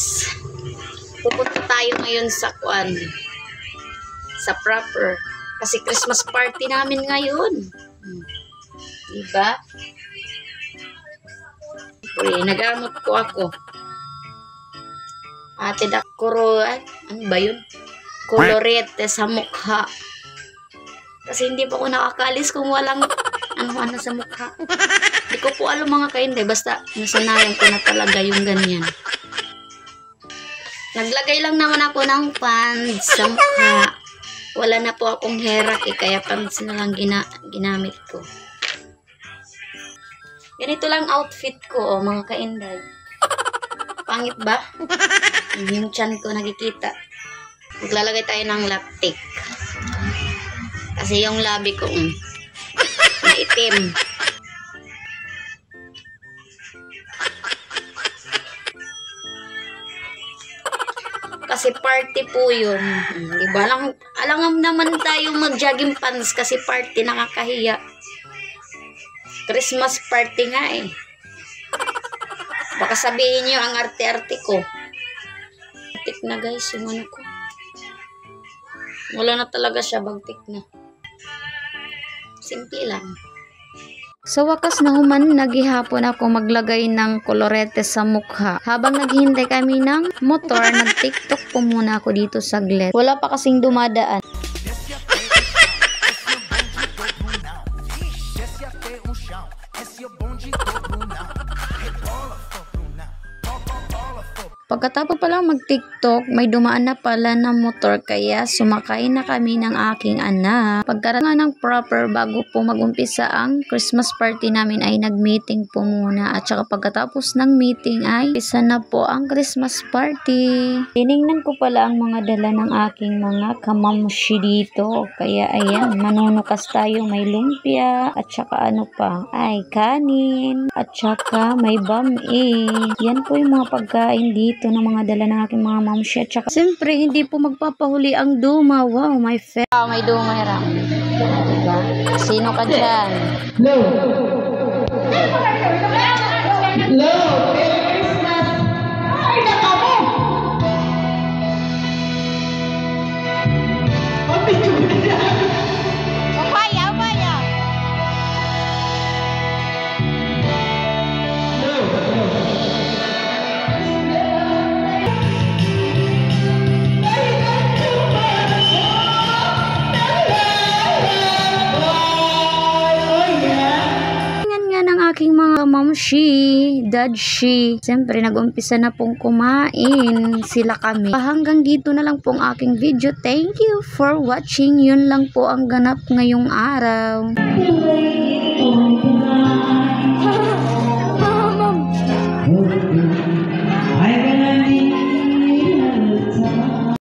guys, pupunta tayo ngayon sa proper. Kasi Christmas party namin ngayon. Diba? Uy, nagamot ko ako. Ate Dakuro, ano ba yun? Colorete sa mukha. Kasi hindi pa ako nakakalis kung walang ano sa mukha. Hindi ko po alam mga kainday. Basta nasanayan ko na talaga yung ganyan. Naglagay lang naman ako ng pants sa mukha. Wala na po akong hair kaya pants na lang ginamit ko. Ganito lang outfit ko, mga kainday. Pangit ba? Yung tiyan ko nakikita. Maglalagay tayo ng lipstick. Kasi yung labi ko maitim. Kasi party po yun. Diba? Alam naman tayo mag-jogging pants kasi party, nakakahiya. Christmas party nga eh. Baka sabihin nyo ang arte-arte ko. Bagtik na guys yung ano ko. Wala na talaga siya, bagtik na. Simple lang. Sa wakas na human, naghihapon ako maglagay ng kolorete sa mukha. Habang naghihintay kami ng motor, nag-tiktok po muna ako dito saglit. Wala pa kasing dumadaan. Pagkatapos pala mag-tiktok, may dumaan na pala ng motor kaya sumakay na kami ng aking anak. Pagkarating ng proper bago po mag-umpisa ang Christmas party namin ay nag-meeting po muna. At saka pagkatapos ng meeting ay isa na po ang Christmas party. Tiningnan ko pala ang mga dala ng aking mga kamamshi dito. Kaya ayan, manunukas tayo, may lumpia at saka ano pa, ay kanin at saka may bami. Yan po yung mga pagkain dito ng mga dala ng aking mga mamshi. At saka siyempre hindi po magpapahuli ang duma. Wow, my friend. Wow, may duma hirap. Diba? Sino ka dyan? No. No. Merry Christmas. Ay, nakamo. Upaya. Aking mga mamshi, dadshi. Siyempre, nag-umpisa na pong kumain sila kami. Hanggang dito na lang pong aking video. Thank you for watching. Yun lang po ang ganap ngayong araw.